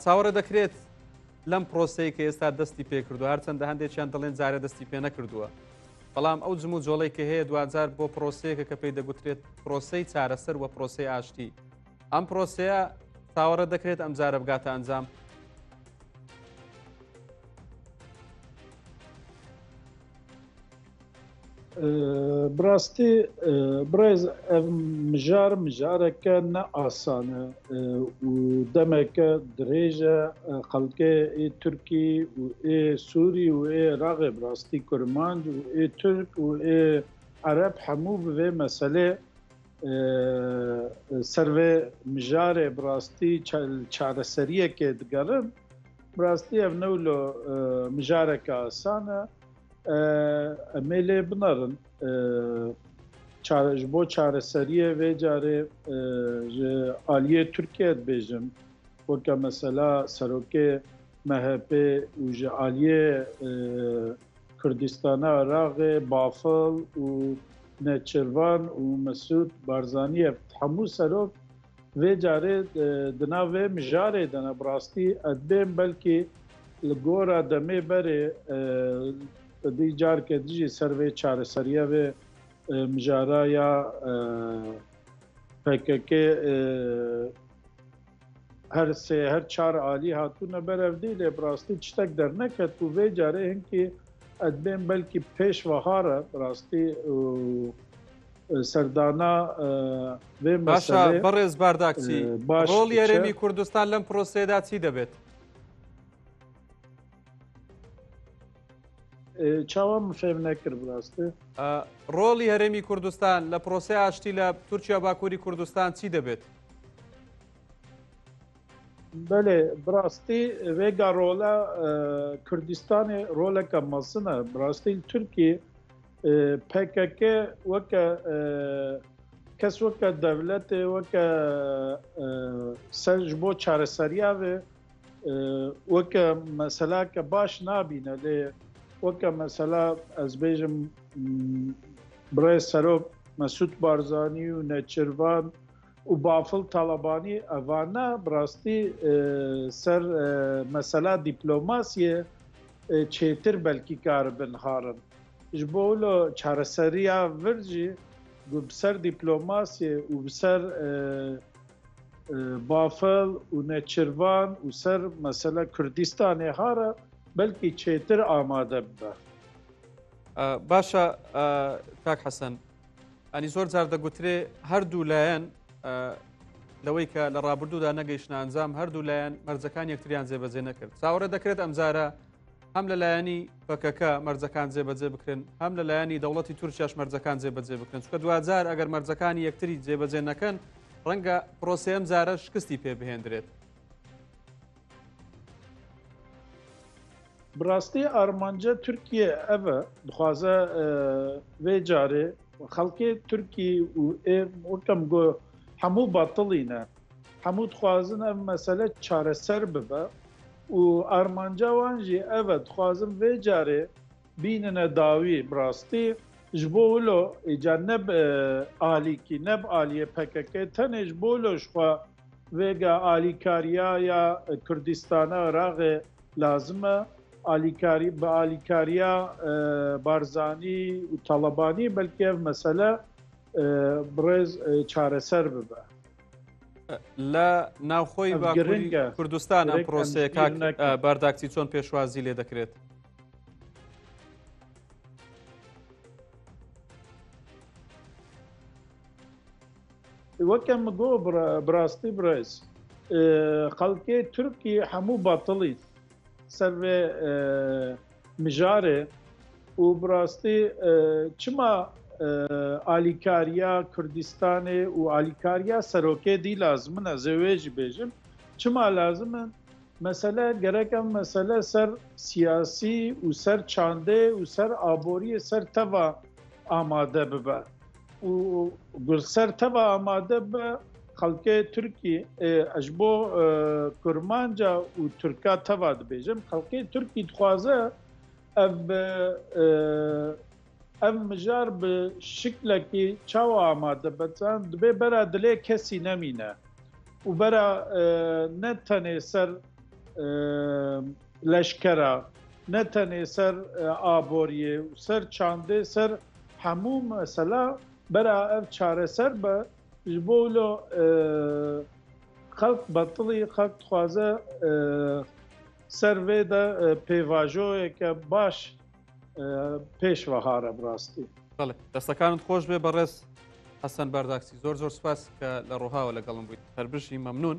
چاوەڕێ دەکرێت لەم پرۆسەی کە ئێستا دەستی پێکردو هەرچەندە هەندێکیان دەڵێن جارێ دەستی پێ نەکردووە بەڵام ئەو جم و جۆڵی کە هەیە دوجار بۆ پرۆسەیەکە کە پێی دەگوترێت پرۆسەی چارەسەر وە پرۆسەی ئاشتی ئەم پرۆسەیە چاوەڕێ دەکرێت ئەم جارە بگاتە ئەنجام. براستی برز مجارەکە نە ئاسانە و دەمێکە درێژە خەڵکێ تورکی و سووری و عێراقێ براستی کورمانج و تورک و عەرەب هەموو بوێ مەسەلێ سەروێ مژارێ براستی چارەسەریەکێ دگەڕن براستی ئەڤ نەولۆ مژارەکە ئاسانە ئەمێ لێ بنەڕن بۆ چارەسەریە وێ جارێ ئالیە تورکیە دبێژم وەکە مەسەلا سەرۆکێ مەهەپێ و ژە ئالیە کوردستانە عێراقێ بافڵ و نێچێڤان و مەسعود بارزانیە هەموو سەرۆک وێ جارێ دنا وێ مژارێ دەنە براستی ئەدبێن بەلکی li gora demê berê dî carke dijî ser vê çareseriya vê mijara ya PKK her çar alî hatûne berev dî lê rastî tiştek derneket û vê carê hinkî edbên belkî pêş vehara rastî serdana vê meselê Barêz Bardakçî rolê Herêmî Kurdistan lem proseyda çî debêt? çawa min fêm nekir birastî. Rolê Herêmî Kurdistan li proseya aştî li Tirkiya Bakurî Kurdistan çî debêt? Belê birastî vêga rola Kurdistanê roleka mezin e. Birastî Tirkiyê PKK weke kes weke devletê weke ser ji bo çareseriya vê weke meselake baş nabîne lê وەکە مەسەلا ئەس بێژم برای سەرۆک مەسعود بارزانی و نێچێڤان و بافڵ تاڵەبانی ئەوانە بڕاستی سەر مەسەلا دیپلۆماسیە چێتر بەلکی کاربن هارن ji bo lo çareseriya vir jî bi ser dîplomasiye û bi ser bafıl û nêçêvan û ser mesela Kurdistanê hara belki çêtir amade bibe. Başa Kak Hesen ئەنی زۆر جار دەگوترێ هەردوو لایەن لەوەی کە لە ڕابردوودا نەگەیشتە ئەنجام هەردوو لایەن مەرجەکان یەکتریان جێبەجێ نەکرد. چاوەڕێ دەکرێت ئەمجارە هەم لە لایەنی PKK مەرجەکان جێبەجێ بکرێن هەم لە لایەنی دەوڵەتی تورکیاش مەرجەکان جێبەجێ بکرێن چونکە دوجار ئەگەر مەرجەکانی یەکتری جێبەجێ نەکەن ڕەنگە پرۆسەیە ئەم جارە شکستی پێ بهێنرێت. براستی armanca Türkiye ev dixwaze vê carê xelkê Tirkî û wekam got hemû batilîne hemû dixwazin ev mesele çareser bibe û armanca wan jî ev e dixwazin vê carê bînine dawî birastî ji bo wilo îca neb alîkî neb aliyê PKK tenê ji bo wilo ji xwe vêga alîkariya ya Kurdistana Iraqê lazim e به آلیکاریا بارزانی و طالبانی بلکه ev mesele برز çareser bibe. لە ناوخۆی باکووری کوردستان ئەم پرۆسەیە کاک بارداکچی چۆن پێشوازی لێ دەکرێت؟ وەکەم گۆ براستی برز خەڵکێ تورکی هەموو باتڵی سەروێ مژارێ û birastî çima alîkariya Kurdistanê û alîkariya serokê dî lazim min ez ê wê jî bêjim çima lazim in mesele gerek em mesele ser siyasî û ser çandê û ser aboriyê ser teva amade bibe û gul ser teva amade bibe xelkê Tirkî ji bo Kurmanca û Tirka teva dibêjim xelkê Tirkî dixwaze ev mijar bi şiklekî çawa amade betan dibe bera dilê kesî nemîne û bera ne tenê ser لەشکەرە نەتەنێ سەر ئابۆریێ و سەر چاندێ سەر هەموو مەسەلا بەرا ئەف چارەسەر بە ji bo lo xelk betilî xelk dixwaze ser vê de pêvajoyeke baş pêş ve hare bi rastî. بەڵێ دەستەکانت خۆش بێ بەڕێز حەسەن بەرداکسی زۆر سوپاس کە لە ڕۆهاوە لەگەڵم بوویت هەربژی مەمنون